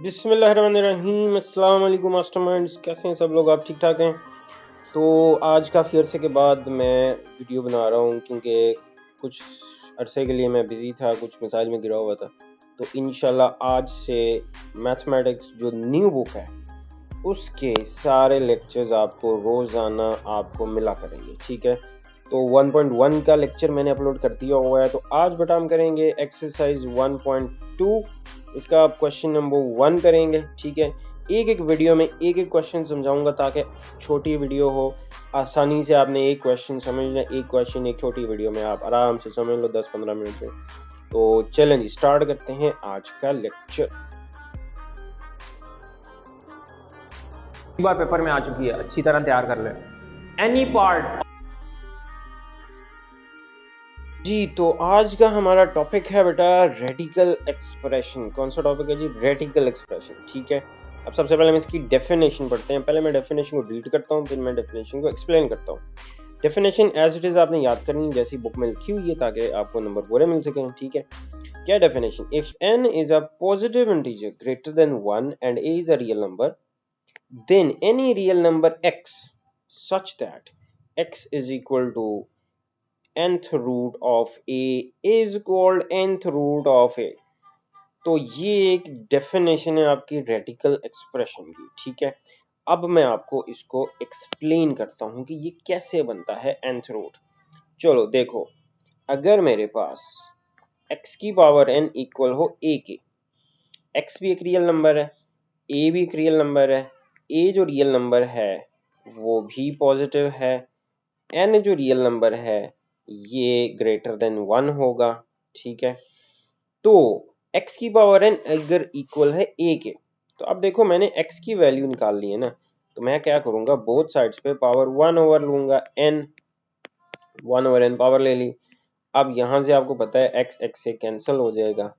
बिस्मिल्लाहिर्रहमानिर्रहीम। अस्सलाम वालेकुम मास्टरमाइंड्स, कैसे हैं सब लोग? आप ठीक ठाक हैं? तो आज काफ़ी अरसे के बाद मैं वीडियो बना रहा हूँ क्योंकि कुछ अरसे के लिए मैं बिज़ी था, कुछ मिसाइल में गिरा हुआ था। तो इंशाल्लाह आज से मैथमेटिक्स जो न्यू बुक है उसके सारे लेक्चर्स आपको रोज़ाना आपको मिला करेंगे, ठीक है? तो 1.1 का लेक्चर मैंने अपलोड कर दिया हुआ है। तो आज बेटा हम करेंगे एक्सरसाइज 1.2, इसका आप क्वेश्चन नंबर 1 करेंगे, ठीक है? एक एक वीडियो में एक एक क्वेश्चन समझाऊंगा ताकि छोटी वीडियो हो, आसानी से आपने एक क्वेश्चन समझना, एक क्वेश्चन एक छोटी वीडियो में आप आराम से समझ लो 10-15 मिनट में। तो चलें स्टार्ट करते हैं आज का लेक्चर। बार पेपर में आ चुकी है, अच्छी तरह तैयार कर ले। एनी पार्ट जी, तो आज का हमारा टॉपिक है बेटा रेडिकल एक्सप्रेशन। कौन सा टॉपिक है जी? रेडिकल एक्सप्रेशन, ठीक है? अब सबसे पहले हम इसकी डेफिनेशन पढ़ते हैं। पहले मैं डेफिनेशन को रीड करता हूँ, फिर मैं डेफिनेशन को एक्सप्लेन करता हूँ। डेफिनेशन एज इट इज आपने याद करनी जैसी बुक में लिखी हुई है ताकि आपको नंबर पूरे मिल सकें, ठीक है? क्या definition? If n is a positive integer greater than 1 and a is a real number, then any real number x such that x is equal to nth root of a is called nth root of a। तो ये एक definition है आपकी radical expression की, ठीक है? अब मैं आपको इसको एक्सप्लेन करता हूं कि ये कैसे बनता है nth रूट। चलो देखो, अगर मेरे पास x की पावर n इक्वल हो a के, x भी एक रियल नंबर है, a भी एक रियल नंबर है, a जो रियल नंबर है वो भी पॉजिटिव है, n जो रियल नंबर है ये ग्रेटर देन 1 होगा, ठीक है? तो x की पावर n अगर इक्वल है a के, तो अब देखो मैंने x की वैल्यू निकाल ली है ना, तो मैं क्या करूंगा, बोथ साइड्स पे पावर 1 ओवर लूंगा, n 1 ओवर n पावर ले ली। अब यहां से आपको पता है x x से कैंसिल हो जाएगा,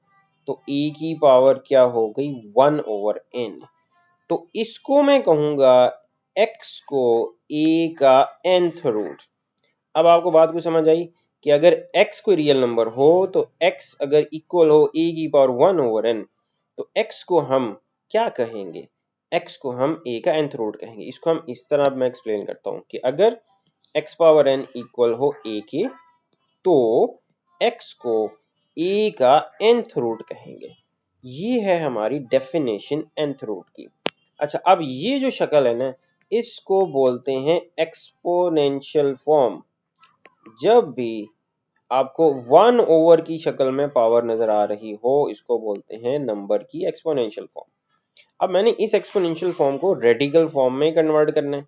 तो a की पावर क्या हो गई 1 ओवर n। तो इसको मैं कहूंगा x को a का nth रूट। अब आपको बात को समझ आई कि अगर x कोई रियल नंबर हो तो x अगर इक्वल हो a की पावर 1 ओवर n, तो x को हम क्या कहेंगे? x को हम a का nth रूट कहेंगे। इसको हम इस तरह मैं एक्सप्लेन करता हूं कि अगर x पावर n इक्वल हो a के, तो x को a का nth रूट कहेंगे। ये है हमारी डेफिनेशन nth रूट की। अच्छा, अब ये जो शक्ल है ना, इसको बोलते हैं एक्सपोनेंशियल फॉर्म। जब भी आपको 1 ओवर की शक्ल में पावर नजर आ रही हो, इसको बोलते हैं नंबर की एक्सपोनेंशियल फॉर्म। अब मैंने इस एक्सपोनेंशियल फॉर्म को रेडिकल फॉर्म में कन्वर्ट करना है।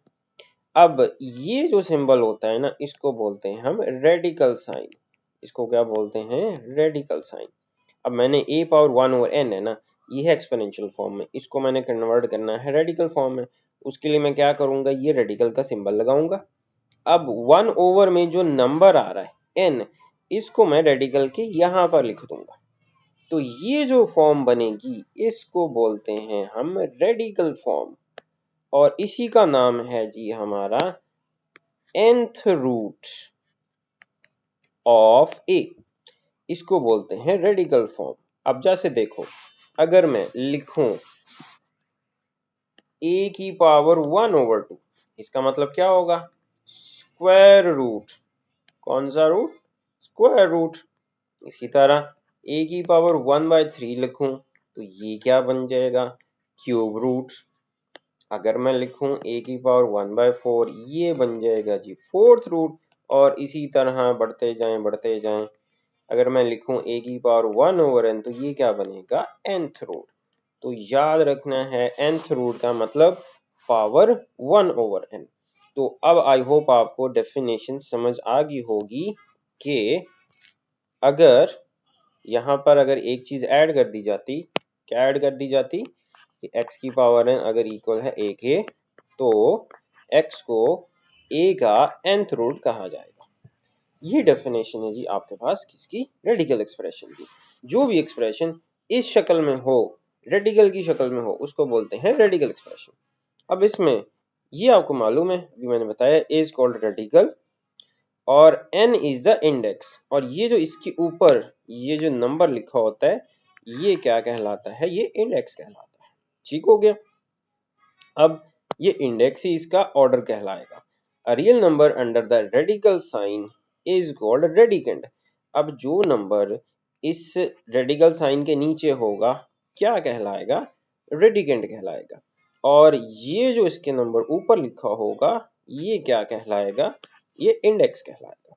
अब ये जो सिंबल होता है ना, इसको बोलते हैं हम रेडिकल साइन। इसको क्या बोलते हैं? Radical sign. अब मैंने a पावर 1 ओवर n है ना, ये है एक्सपोनेंशियल फॉर्म में, इसको मैंने कन्वर्ट करना है रेडिकल फॉर्म में। उसके लिए मैं क्या करूंगा, ये रेडिकल का सिंबल लगाऊंगा। अब 1 ओवर में जो नंबर आ रहा है n, इसको मैं रेडिकल के यहां पर लिख दूंगा। तो ये जो फॉर्म बनेगी इसको बोलते हैं हम रेडिकल फॉर्म, और इसी का नाम है जी हमारा nth रूट ऑफ a। इसको बोलते हैं रेडिकल फॉर्म। अब जैसे देखो, अगर मैं लिखूं a की पावर 1 ओवर 2, इसका मतलब क्या होगा? Square root. कौन सा रूट? Square root. इसी तरह a की पावर 1/3 लिखूं तो ये क्या बन जाएगा? Cube root. अगर मैं लिखूं a की पावर 1/4, ये बन जाएगा जी फोर्थ रूट। और इसी तरह बढ़ते जाएं। अगर मैं लिखूं a की पावर 1 ओवर n, तो ये क्या बनेगा? nth root. तो याद रखना है nth रूट का मतलब पावर 1 ओवर n। तो अब आई होप आपको डेफिनेशन समझ आ गई होगी कि अगर यहाँ पर अगर एक चीज ऐड कर दी जाती, क्या ऐड कर दी जाती कि x की पावर n अगर इक्वल है a के, तो x को a का nth रूट कहा जाएगा। ये डेफिनेशन है जी आपके पास किसकी? रेडिकल एक्सप्रेशन की। जो भी एक्सप्रेशन इस शक्ल में हो, रेडिकल की शक्ल में हो, उसको बोलते हैं रेडिकल एक्सप्रेशन। अब इसमें ये आपको मालूम है, अभी मैंने बताया a इज कॉल्ड रेडिकल और n इज द इंडेक्स, और ये जो इसके ऊपर ये जो नंबर लिखा होता है ये क्या कहलाता है? ये इंडेक्स कहलाता है। ठीक हो गया। अब ये इंडेक्स ही इसका ऑर्डर कहलाएगा। A real number under the radical sign is called radicand. अब जो नंबर इस रेडिकल साइन के नीचे होगा क्या कहलाएगा? रेडिकेंड कहलाएगा। और ये जो इसके नंबर ऊपर लिखा होगा ये क्या कहलाएगा? ये इंडेक्स कहलाएगा।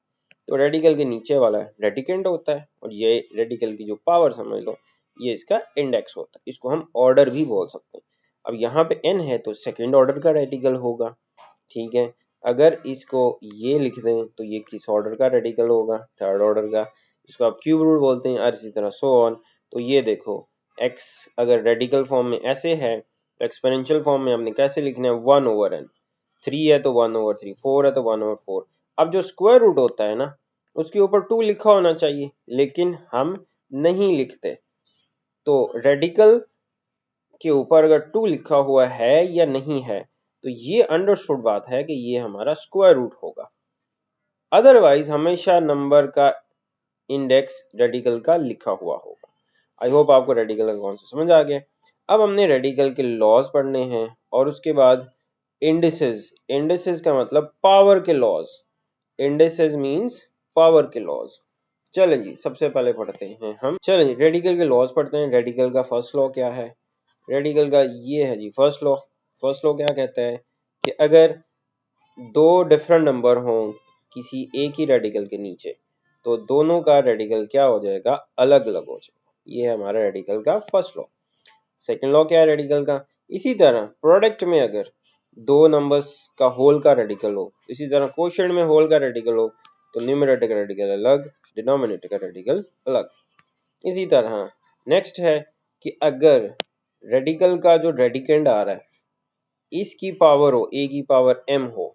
तो रेडिकल के नीचे वाला रेडिकेंड होता है और ये रेडिकल की जो पावर समझ लो ये इसका इंडेक्स होता है। इसको हम ऑर्डर भी बोल सकते हैं। अब यहाँ पे n है तो सेकेंड ऑर्डर का रेडिकल होगा, ठीक है। अगर इसको ये लिख दें तो ये किस ऑर्डर का रेडिकल होगा? थर्ड ऑर्डर का। इसको आप क्यूब रूट बोलते हैं और इसी तरह सो ऑन। तो ये देखो x अगर रेडिकल फॉर्म में ऐसे है तो एक्सपोनेंशियल फॉर्म में हमने कैसे लिखना है? 1/n। 3 है तो 1/3, 4 है तो 1/4। अब जो स्क्वायर रूट होता है ना उसके ऊपर 2 लिखा होना चाहिए, लेकिन हम नहीं लिखते। तो रेडिकल के ऊपर अगर 2 लिखा हुआ है या नहीं है तो ये अंडरस्टूड बात है कि ये हमारा स्क्वायर रूट होगा। अदरवाइज हमेशा नंबर का इंडेक्स रेडिकल का लिखा हुआ होगा। आई होप आपको रेडिकल का कॉन्सेप्ट समझ आ गया। अब हमने रेडिकल के लॉज पढ़ने हैं और उसके बाद इंडिसेस। इंडिसेस का मतलब पावर के लॉज। इंडिसेस मींस पावर के लॉज। चलें जी सबसे पहले पढ़ते हैं हम। चलें जी रेडिकल के लॉज पढ़ते हैं। रेडिकल का फर्स्ट लॉ क्या है? रेडिकल का ये है जी फर्स्ट लॉ। फर्स्ट लॉ क्या कहता है कि अगर दो डिफरेंट नंबर हों किसी एक ही रेडिकल के नीचे तो दोनों का रेडिकल क्या हो जाएगा? अलग अलग हो जाएगा। ये है हमारा रेडिकल का फर्स्ट लॉ। सेकंड लॉ क्या है रेडिकल का? इसी तरह प्रोडक्ट में अगर दो नंबर्स का होल का रेडिकल हो, इसी तरह क्वोशिएंट में होल का रेडिकल हो तो न्यूमरेटर का रेडिकल अलग, डिनोमिनेटर का रेडिकल अलग। इसी तरह नेक्स्ट है कि अगर रेडिकल का जो रेडिकेंड आ रहा है इसकी पावर हो a की पावर m हो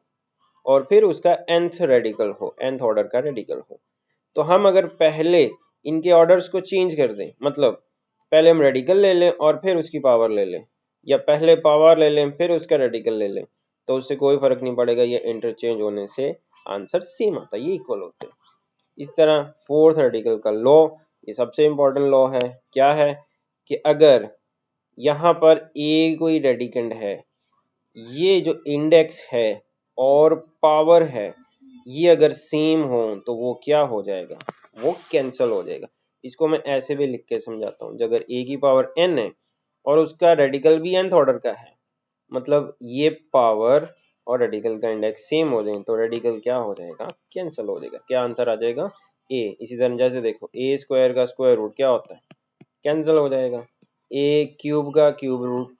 और फिर उसका nth रेडिकल हो, nth ऑर्डर का रेडिकल हो, तो हम अगर पहले इनके ऑर्डर्स को चेंज कर दें, मतलब पहले हम रेडिकल ले लें और फिर उसकी पावर ले लें, या पहले पावर ले लें फिर उसका रेडिकल ले लें, तो उससे कोई फर्क नहीं पड़ेगा। ये इंटरचेंज होने से आंसर सेम आता है, ये इक्वल होते हैं। इस तरह फोर्थ रेडिकल का लॉ, ये सबसे इंपॉर्टेंट लॉ है। क्या है कि अगर यहाँ पर a कोई रेडिकेंड है, ये जो इंडेक्स है और पावर है ये अगर सेम हो तो वो क्या हो जाएगा? वो कैंसिल हो जाएगा। इसको मैं ऐसे भी लिख के समझाता हूँ। अगर a की पावर n है और उसका रेडिकल भी nth ऑर्डर का है, मतलब ये पावर और रेडिकल का इंडेक्स सेम हो जाए तो रेडिकल क्या हो जाएगा? कैंसिल हो जाएगा। क्या आंसर आ जाएगा? a। इसी तरह जैसे देखो a स्क्वायर का स्क्वायर रूट क्या होता है? कैंसिल हो जाएगा। a क्यूब का क्यूब रूट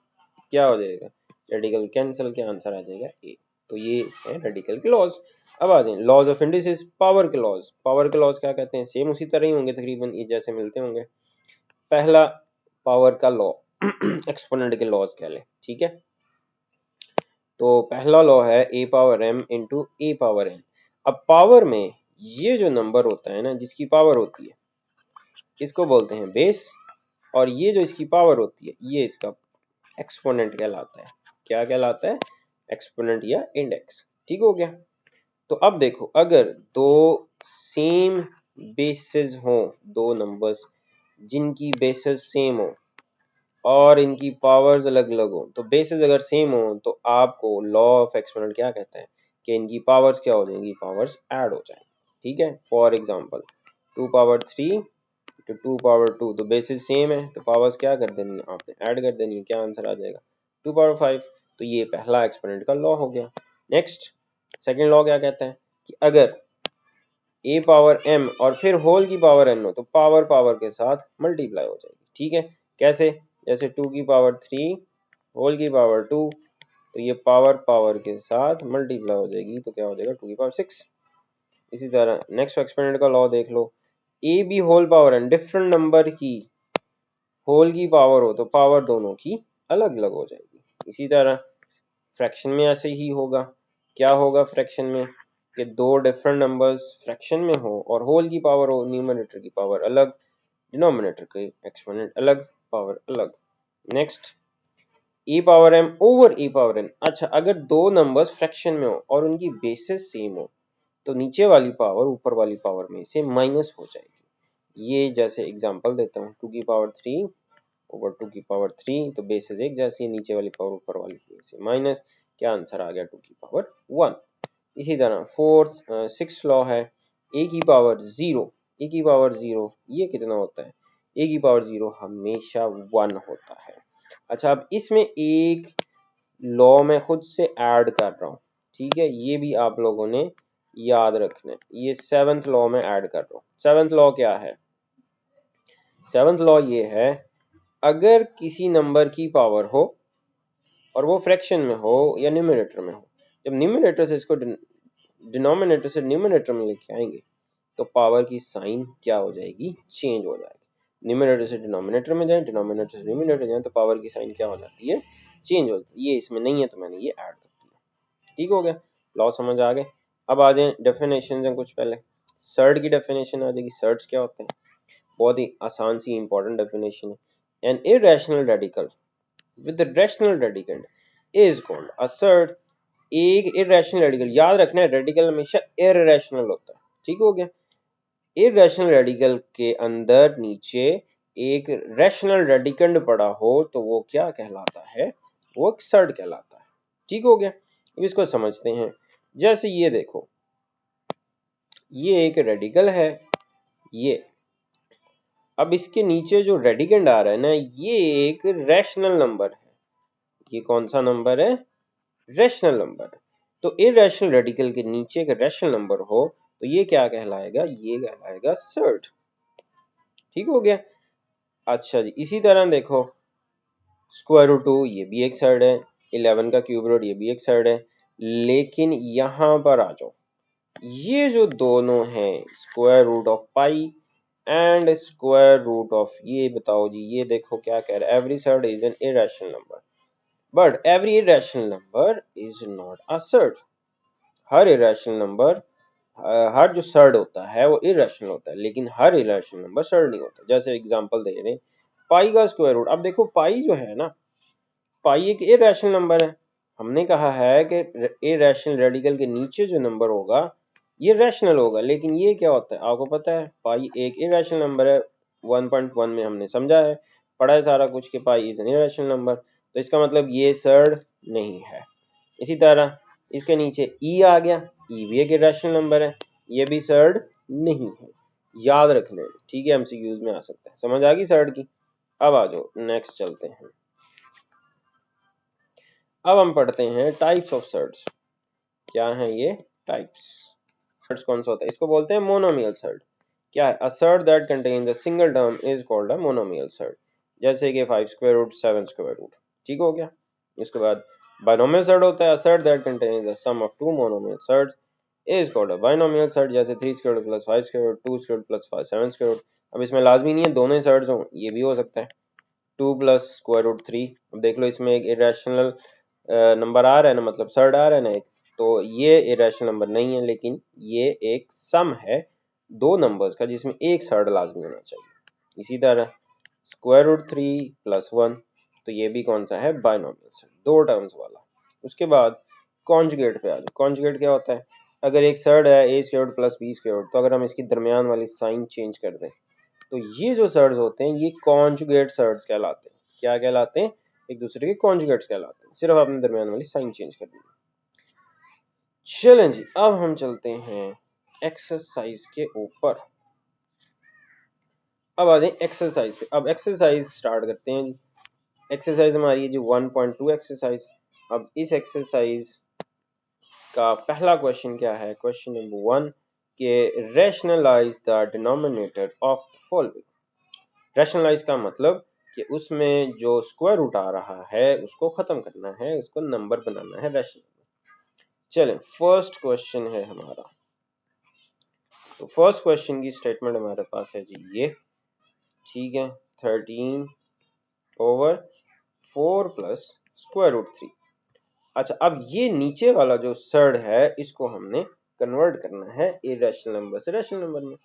क्या हो जाएगा? Radical cancel. क्या आंसर आ जाएगा? ए। तो ये है रेडिकल के लॉज। अब आ जाए लॉज ऑफ इंडिसेस, पावर के लॉज। पावर के लॉज क्या कहते हैं? सेम उसी तरह ही होंगे तकरीबन, ये जैसे मिलते होंगे। पहला पावर का लॉ एक्सपोनेंट के लॉज कह ले, ठीक है। तो पहला लॉ है a power m into a power n। अब पावर में ये जो नंबर होता है ना जिसकी पावर होती है इसको बोलते हैं बेस, और ये जो इसकी पावर होती है ये इसका एक्सपोनेंट कहलाता है। क्या कहलाता है? एक्सपोनेंट या इंडेक्स। ठीक हो गया। तो अब देखो अगर दो सेम बेसिस हो, दो नंबर्स जिनकी बेसिस सेम हो और इनकी पावर्स अलग अलग हो, तो बेसिस अगर सेम हो तो आपको लॉ ऑफ एक्सपोनेंट क्या कहता है कि इनकी पावर्स क्या हो जाएंगी? पावर्स ऐड हो जाएंगी। ठीक है। फॉर एग्जांपल 2 पावर 3 तो 2 पावर 2, तो बेसिस सेम है तो पावर्स क्या कर देनी है? आपने ऐड कर देनी है। क्या आंसर आ जाएगा? 2 पावर 5। तो ये पहला एक्सपोनेंट का लॉ हो गया। नेक्स्ट सेकंड लॉ क्या कहता है कि अगर a पावर m और फिर होल की पावर n हो तो पावर पावर के साथ मल्टीप्लाई हो जाएगी। ठीक है। कैसे? जैसे 2 की पावर 3 होल की पावर 2, तो ये पावर पावर के साथ मल्टीप्लाई हो जाएगी तो क्या हो जाएगा? 2 की पावर 6। इसी तरह नेक्स्ट एक्सपोनेंट का लॉ देख लो, a b whole power n, different number की होल की पावर हो तो पावर दोनों की अलग अलग हो जाएगी। इसी तरह फ्रैक्शन में ऐसे ही होगा। क्या होगा फ्रैक्शन में? कि दो डिफरेंट नंबर्स फ्रैक्शन में हो और होल की पावर हो, न्यूमरेटर की पावर अलग, डिनोमिनेटर के एक्सपोनेंट अलग, पावर अलग। Next e power m over e power n। अच्छा अगर दो नंबर्स फ्रैक्शन में हो और उनकी बेसिस सेम हो तो नीचे वाली पावर ऊपर वाली पावर में से माइनस हो जाएगी। ये जैसे एग्जांपल देता हूँ 2 की पावर 3 ओवर 2 की पावर 3, तो बेसिस एक जैसी है, नीचे वाली पावर ऊपर वाली से माइनस, क्या आंसर आ गया 2 की पावर 1। इसी तरह फोर्थ 6th लॉ है a की पावर 0, a की पावर 0 ये कितना होता है, a की पावर 0 हमेशा 1 होता है। अच्छा अब इसमें एक लॉ मैं खुद से ऐड कर रहा हूँ, ठीक है, ये भी आप लोगों ने याद रखना है। ये 7th लॉ में ऐड कर रहा हूँ। 7th लॉ क्या है? 7th लॉ ये है, अगर किसी नंबर की पावर हो और वो फ्रैक्शन में हो या न्यूमरेटर में हो, जब न्यूमरेटर से इसको डिनोमिनेटर से न्यूमरेटर में लेके आएंगे तो पावर की साइन क्या हो जाएगी, चेंज हो जाएगी। न्यूमरेटर से डिनोमिनेटर में जाए, डिनोमिनेटर से न्यूमरेटर जाए तो पावर की साइन क्या हो जाती है, चेंज हो जाती है। ये इसमें नहीं है तो मैंने ये ऐड कर दिया। ठीक हो गया, लॉ समझ आ गए। अब आ जाए डेफिनेशन से कुछ पहले। सर्ड की डेफिनेशन आ जाएगी। सर्ड्स क्या होते हैं? बहुत ही आसान सी इंपॉर्टेंट डेफिनेशन है। An irrational radical with rational radical is called a surd. एक इरेशनल रेडिकल, याद रखना है रेडिकल हमेशा इरेशनल होता है। ठीक हो गया, इरेशनल रेडिकल के अंदर नीचे एक रैशनल रेडिकंड पड़ा हो तो वो क्या कहलाता है, वो एक सर्ड कहलाता है। ठीक हो गया, अब इसको समझते हैं। जैसे ये देखो, ये एक रेडिकल है, ये अब इसके नीचे जो रेडिकंड आ रहा है ना, ये एक रैशनल नंबर है। ये कौन सा नंबर है? रैशनल नंबर है। तो इरेशनल रेडिकल के नीचे एक रैशनल नंबर हो तो ये क्या कहलाएगा, ये कहलाएगा सर्ड। ठीक हो गया। अच्छा जी, इसी तरह देखो स्क्वायर रूट 2 ये भी एक सर्ड है, 11 का क्यूब रूट ये भी एक सर्ड है। लेकिन यहां पर आ जाओ, ये जो दोनों हैं square root of pi and square root of, ये बताओ जी, ये देखो क्या कह रहा है, every surd is an irrational number but every irrational number is not a surd. हर इरेशनल नंबर, हर जो सर्ड होता है वो इरेशनल होता है, लेकिन हर इरेशनल नंबर सर्ड नहीं होता। जैसे एग्जांपल दे रहे हैं, पाई का स्क्वायर रूट। अब देखो पाई जो है ना, पाई एक इरेशनल नंबर है। हमने कहा है कि इरेशनल रेडिकल के नीचे जो नंबर होगा ये रैशनल होगा, लेकिन ये क्या होता है आपको पता है, पाई एक इरेशनल नंबर है। 1.1 में हमने समझा है, पढ़ा है सारा कुछ कि pi is an irrational number, तो इसका मतलब ये सर्ड नहीं है। इसी तरह इसके नीचे ई आ गया, ई भी एक इरेशनल नंबर है, ये भी सर्ड नहीं है। याद रखना है, ठीक है, एमसीक्यूज में आ सकता है। समझ आ गई सर्ड की? अब आ जाओ नेक्स्ट चलते हैं। अब हम पढ़ते हैं टाइप्स ऑफ सर्ड्स। क्या हैं ये टाइप्स? सर्ड्स कौन सा होता है? इसको बोलते हैं मोनोमियल सर्ड। क्या है? A surd that contains a single term is called a monomial surd. जैसे कि 5 स्क्वायर रूट 7 स्क्वायर रूट। ठीक हो गया। इसके बाद बाइनोमियल सर्ड होता है, a surd that contains the sum of two monomial surds is called a binomial surd. जैसे 3 square root plus 5 square root, 2 square root plus 5 7 square root. अब इसमें लाजमी नहीं है दोनों ही सर्ड्स हों, ये भी हो सकता है 2 प्लस स्क्वायर रूट 3। अब देख लो इसमें एक इरेशनल नंबर आ रहा है ना, मतलब सर्ड आ रहा है ना एक, तो ये इरेशनल नंबर नहीं है, लेकिन ये एक सम है दो नंबर्स का जिसमें एक सर्ड लाजमी होना चाहिए। इसी तरह स्क्वायर रूट 3 प्लस 1, तो ये भी कौन सा है? बाइनोमियल सर्ड, दो टर्म्स वाला। उसके बाद कॉन्जुगेट पे आ जाओ। कॉन्जुगेट क्या होता है? अगर एक सर्ड है a square plus b square, तो अगर हम इसकी दरमियान वाली साइन चेंज कर दें तो ये जो सर्ड्स होते हैं ये कॉन्जुगेट सर्ड्स कहलाते हैं। क्या कहलाते हैं? एक दूसरे के कॉन्जुगेट्स कहलाते हैं, सिर्फ आपने दरमियान वाली साइन चेंज कर दी। चलें जी, अब हम चलते हैं एक्सरसाइज के ऊपर। अब आ जाए एक्सरसाइज पे। अब एक्सरसाइज स्टार्ट करते हैं जी। एक्सरसाइज हमारी है जी 1.2 एक्सरसाइज। अब इस एक्सरसाइज का पहला क्वेश्चन क्या है? क्वेश्चन नंबर 1 के rationalise the denominator of the following. Rationalise का मतलब कि उसमें जो स्क्वायर रूट आ रहा है उसको खत्म करना है, उसको नंबर बनाना है रैशनल। चलें, फर्स्ट क्वेश्चन है हमारा। तो फर्स्ट क्वेश्चन की स्टेटमेंट हमारे पास है जी ये, ठीक है, 13 ओवर 4 प्लस स्क्वायर रूट 3। अच्छा, अब ये नीचे वाला जो सर्ड है इसको हमने कन्वर्ट करना है इरेशनल नंबर से रैशनल नंबर में।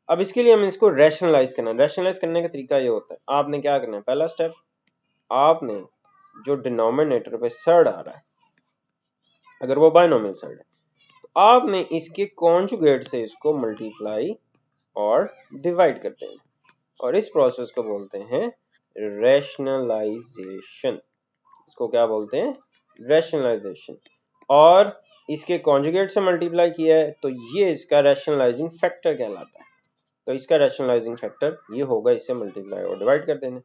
अब इसके लिए हमें इसको रैशनलाइज करना है। रैशनलाइज करने का तरीका ये होता है, आपने क्या करना है, पहला स्टेप, आपने जो डिनोमिनेटर पे सर्ड आ रहा है अगर वो बाइनोमियल सर्ड है तो आपने इसके कॉन्जुगेट से इसको मल्टीप्लाई और डिवाइड करते हैं, और इस प्रोसेस को बोलते हैं रैशनलाइजेशन, इसको क्या बोलते हैं, रैशनलाइजेशन। और इसके कॉन्जुगेट से मल्टीप्लाई किया है तो ये इसका रैशनलाइजिंग फैक्टर कहलाता है। तो इसका रैशनलाइजिंग फैक्टर ये होगा, इससे मल्टीप्लाई और डिवाइड कर देना।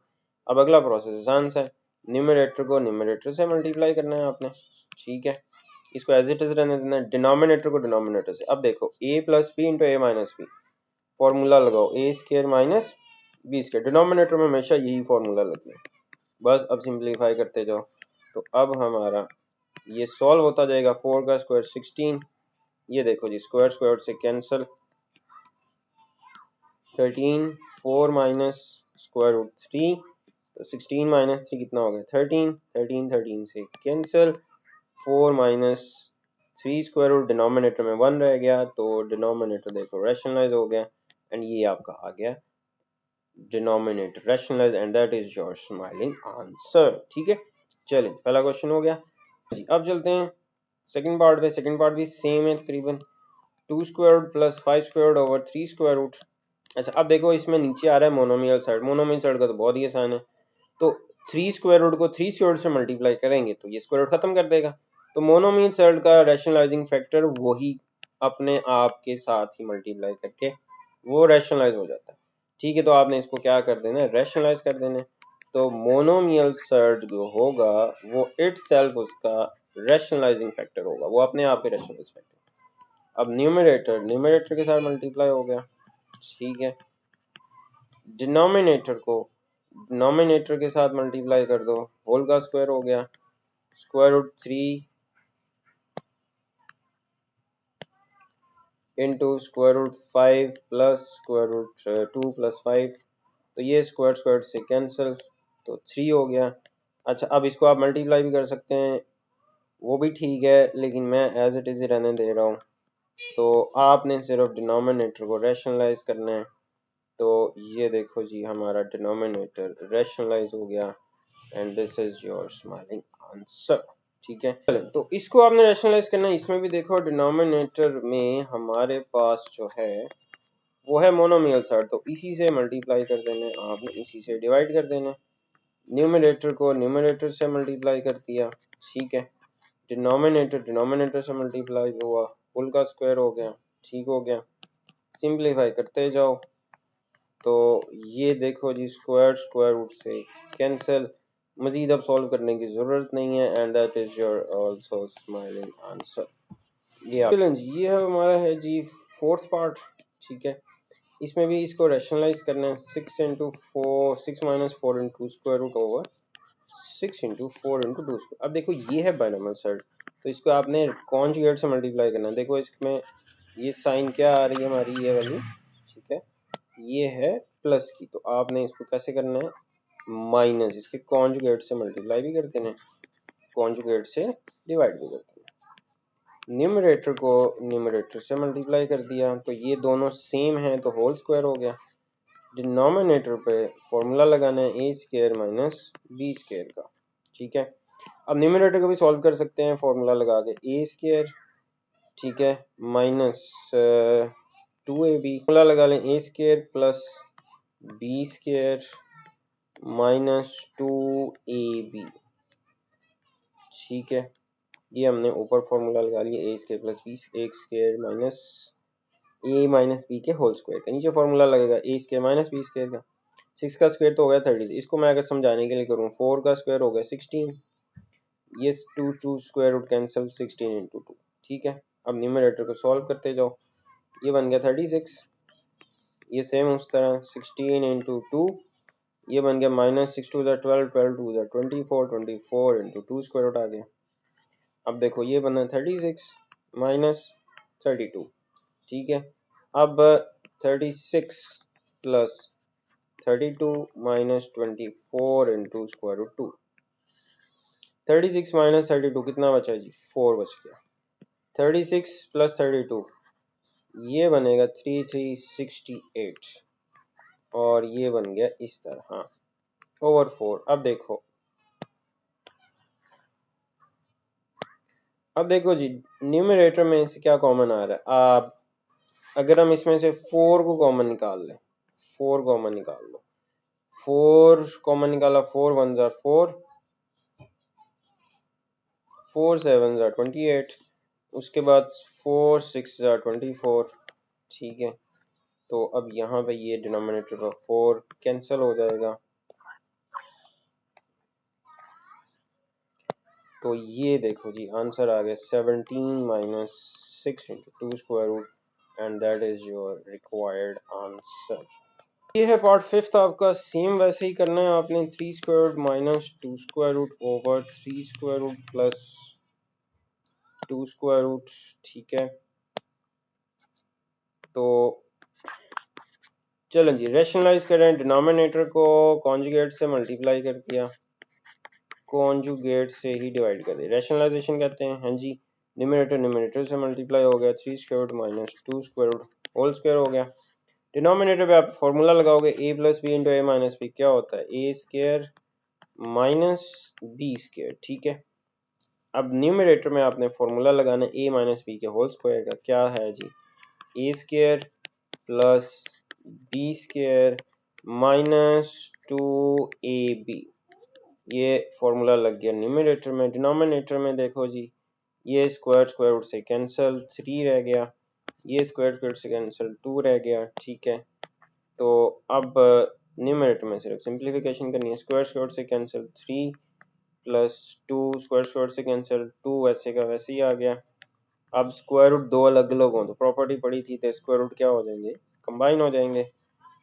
अब अगला प्रोसेस आसान सा है, न्यूमरेटर को न्यूमरेटर से मल्टीप्लाई करना है आपने, ठीक है। इसको एज इट इज रहने देना है, डिनोमिनेटर को डिनोमिनेटर से। अब देखो a plus B into A minus B, formula लगाओ A square minus B square, denominator में हमेशा यही फॉर्मूला लगना है। बस अब सिंप्लीफाई करते जाओ, तो अब हमारा ये सॉल्व होता जाएगा। 4 का स्क्वायर 16, ये देखो जी स्क्वायर स्क्वायर से कैंसिल, 13, 4 माइनस स्क्वायर रूट 3, तो 16 माइनस 3 कितना हो गया 13, 13 13 से cancel, 4 minus 3 square root, denominator में 1 रह गया, तो डिनोमिनेटर देखो रैशनलाइज हो गया, एंड ये आपका आ गया denominator rationalise, and that is your smiling answer, ठीक है। चलिए पहला क्वेश्चन हो गया जी। अब चलते हैं सेकंड पार्ट पे। सेकंड पार्ट भी सेम है तकरीबन, 2 square root plus 5 square root over 3 square root. अच्छा अब देखो इसमें नीचे आ रहा है मोनोमियल साइड, मोनोमियल साइड का तो बहुत ही आसान है, तो 3 स्क्वायर रूट को 3 स्क्वायर रूट से मल्टीप्लाई करेंगे तो ये स्क्वायर रूट खत्म कर देगा, तो मोनोमियल साइड का रैशनलाइजिंग फैक्टर वही अपने आप के साथ ही मल्टीप्लाई करके वो रैशनलाइज हो जाता है, ठीक है। तो आपने इसको क्या कर देना है, रैशनलाइज कर देना है। तो मोनोमियल सर्ड जो होगा वो इटसेल्फ उसका रैशनलाइजिंग फैक्टर होगा, वो अपने आप ही रैशनलाइज फैक्टर। अब न्यूमरेटर न्यूमरेटर के साथ मल्टीप्लाई हो गया, ठीक है। डिनोमिनेटर को डिनोमिनेटर के साथ मल्टीप्लाई कर दो, होल का स्क्वायर हो गया, square root 3 into square root 5 plus square root 2 plus 5, तो ये स्क्वायर स्क्वायर से कैंसिल, तो 3 हो गया। अच्छा अब इसको आप मल्टीप्लाई भी कर सकते हैं, वो भी ठीक है, लेकिन मैं एज इट इज ही रहने दे रहा हूँ। तो आपने सिर्फ डिनोमिनेटर को रैशनलाइज करना है, तो ये देखो जी हमारा डिनोमिनेटर रैशनलाइज हो गया, and this is your smiling answer, ठीक है। चलो तो इसको आपने रैशनलाइज करना है, इसमें भी देखो डिनोमिनेटर में हमारे पास जो है वो है मोनोमियल साइड, तो इसी से मल्टीप्लाई कर देना है, आपने इसी से डिवाइड कर देना है। न्यूमरेटर को न्यूमरेटर से मल्टीप्लाई कर दिया, ठीक है। डिनोमिनेटर डिनोमिनेटर से मल्टीप्लाई हुआ, होल का स्क्वायर हो गया, ठीक हो गया। सिंप्लीफाई करते जाओ, तो ये देखो जी स्क्वायर स्क्वायर रूट से कैंसिल, मजीद अब सॉल्व करने की जरूरत नहीं है, and that is your also smiling answer. ये हमारा है जी फोर्थ पार्ट, ठीक है। इसमें भी इसको रैशनलाइज करना है, 6 into 4 6 minus 4 into square root over 6 into 4 into 2 square. अब देखो ये है बाइनोमियल साइड, तो इसको आपने कॉन्जुगेट से मल्टीप्लाई करना है। देखो इसमें ये साइन क्या आ रही है हमारी, ये वाली, ठीक है, ये है प्लस की, तो आपने इसको कैसे करना है, माइनस, इसके कॉन्जुगेट से मल्टीप्लाई भी कर देना है, कॉन्जुगेट से डिवाइड भी कर देना है। न्यूमरेटर को न्यूमरेटर से मल्टीप्लाई कर दिया, तो ये दोनों सेम हैं तो होल स्क्वायर हो गया। डिनोमिनेटर पे फॉर्मूला लगाना है A square minus B square का, ठीक है। अब न्यूमरेटर को भी सॉल्व कर सकते हैं फॉर्मूला लगा के, ए स्क्वायर, ठीक है, माइनस 2ab, फॉर्मूला लगा लें A square plus B square minus 2ab, ठीक है। ये हमने ऊपर फॉर्मूला लगा लिया, A square plus B square minus A minus B के होल स्क्वायर का, नीचे फॉर्मूला लगेगा A square minus B square का। 6 का स्क्वायर तो हो गया 30, इसको मैं अगर समझाने के लिए करूँ 4 का स्क्वायर हो गया 16, ये 2 स्क्वायर रूट कैंसिल, 16 इंटू 2, ठीक है। अब न्यूमरेटर को सॉल्व करते जाओ, ये बन गया 36, ये सेम उस तरह 16 इंटू 2, ये बन गया minus 6 two 12, 12 two 24, 24 into 2 square root आ गया। अब देखो ये बना 36 माइनस 32, ठीक है। अब 36 plus 32 minus 24 into square root 2, 36 minus 32 कितना बचा जी, 4 बच गया। 36 प्लस 32 ये बनेगा 3368, और ये बन गया इस तरह ओवर 4। अब देखो जी न्यूमरेटर में से क्या कॉमन आ रहा है, आप अगर हम इसमें से 4 को कॉमन निकाल लें, 4 कॉमन निकाल लो, 4 कॉमन निकाला, 4 1 जार 4, 4 7 जार 28, उसके बाद 4 6 जार 24। ठीक है, तो अब यहाँ पे ये डिनोमिनेटर का 4 कैंसिल हो जाएगा, तो ये देखो जी आंसर आ गया 17 minus 6 into 2 square root, and that is your required answer. ये है पार्ट फिफ्थ आपका। सेम वैसे ही करना है आपने, 3 square root minus 2 square root over 3 square root plus 2 square root. ठीक है, तो चलो जी रेशनलाइज करें। डिनोमिनेटर को कॉन्जुगेट से मल्टीप्लाई कर दिया, कॉन्जुगेट से ही डिवाइड कर दिया, रैशनलाइजेशन कहते हैं। हाँ जी, न्यूमरेटर न्यूमरेटर से मल्टीप्लाई हो गया, 3 square root minus 2 square root whole square हो गया। डिनोमिनेटर पे आप फॉर्मूला लगाओगे, a plus B into A minus B क्या होता है, A square minus B square. ठीक है, अब न्यूमरेटर में आपने फॉर्मूला लगाना है a माइनस बी के होल स्क्वायर का, क्या है जी, A square plus B square minus 2ab, ये फॉर्मूला लग गया न्यूमरेटर में। डिनोमिनेटर में देखो जी, ये स्क्वायर स्क्वायर रूट से कैंसिल 3 रह गया, ये स्क्वायर स्क्वायर रूट से कैंसिल 2 रह गया। ठीक है, तो अब न्यूमरेटर में सिर्फ सिंप्लीफिकेशन करनी है, स्क्वायर स्क्वायर रूट से cancel 3 plus 2 square square root से कैंसिल 2 वैसे का वैसे ही आ गया। अब स्क्वायर रूट दो अलग अलग हो तो प्रॉपर्टी पड़ी थी, तो स्क्वायर रूट क्या हो जाएंगे, कंबाइन हो जाएंगे,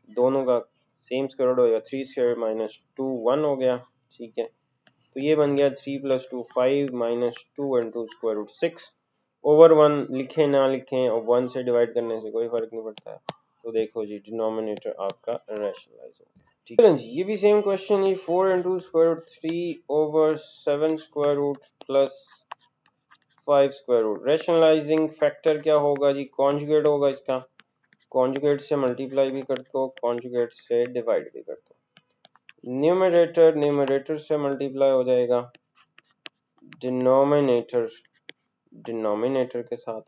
दोनों का सेम स्क्वायर रूट हो गया, 3 स्क्वायर माइनस 2 1 हो गया। ठीक है, तो ये बन गया 3 plus 2 5 minus 2 and 2 square root 6 over 1, लिखें ना लिखें और 1 से डिवाइड करने से कोई फर्क नहीं पड़ता है। तो देखो जी डिनोमिनेटर आपका रैशनलाइज हो गया। ठीक है जी, ये भी सेम क्वेश्चन है, 4 into square root 3 over 7 square root plus 5 square root. Rationalising factor क्या होगा जी, कॉन्जुगेट होगा इसका, कॉन्जुगेट से मल्टीप्लाई भी कर दो, कॉन्जुगेट से डिवाइड भी कर दो। न्यूमरेटर न्यूमरेटर से मल्टीप्लाई हो जाएगा, डिनोमिनेटर डिनोमिनेटर के साथ।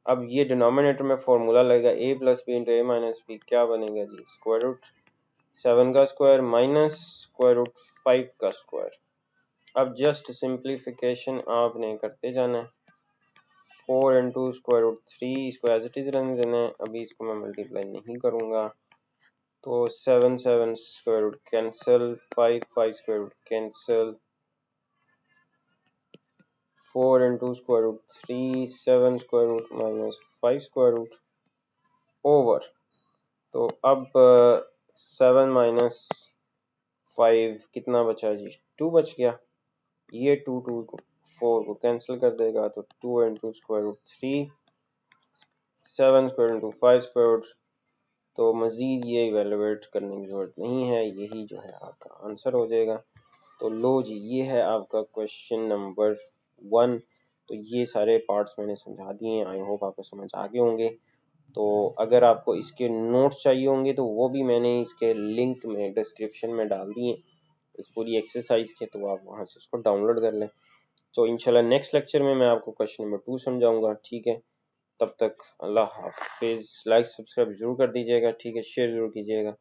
अब ये डिनोमिनेटर में फॉर्मूला लगेगा a plus B into A minus B, क्या बनेगा जी, स्क्वायर रूट 7 का स्क्वायर माइनस स्क्वायर रूट 5 का स्क्वायर। अब जस्ट सिंप्लीफिकेशन आपने करते जाना है, 4 इंटू स्क्वायर रूट 3 इसको एज इट इज रहने देना है, अभी इसको मैं मल्टीप्लाई नहीं करूंगा, तो 7 7 square root cancel, 5 5 square root cancel, 4 into square root 3 7 square root minus 5 square root over, तो अब 7 माइनस 5 कितना बचा जी, 2 बच गया, ये 2 2 को 4 को कैंसिल कर देगा, तो 2 into square root 3 7 square into 5 square root, तो मज़ीद ये इवेलुएट करने की ज़रूरत नहीं है, यही जो है आपका आंसर हो जाएगा। तो लो जी, ये है आपका क्वेश्चन नंबर 1। तो ये सारे पार्ट्स मैंने समझा दिए हैं, आई होप आपको समझ आ गए होंगे। तो अगर आपको इसके नोट्स चाहिए होंगे तो वो भी मैंने इसके लिंक में डिस्क्रिप्शन में डाल दिए इस पूरी एक्सरसाइज के, तो आप वहाँ से उसको डाउनलोड कर लें। तो इंशाल्लाह नेक्स्ट लेक्चर में मैं आपको क्वेश्चन नंबर 2 समझाऊंगा। ठीक है, तब तक अल्लाह हाफिज़। लाइक सब्सक्राइब जरूर कर दीजिएगा, ठीक है, शेयर जरूर कीजिएगा।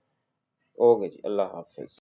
ओके जी, अल्लाह हाफिज़।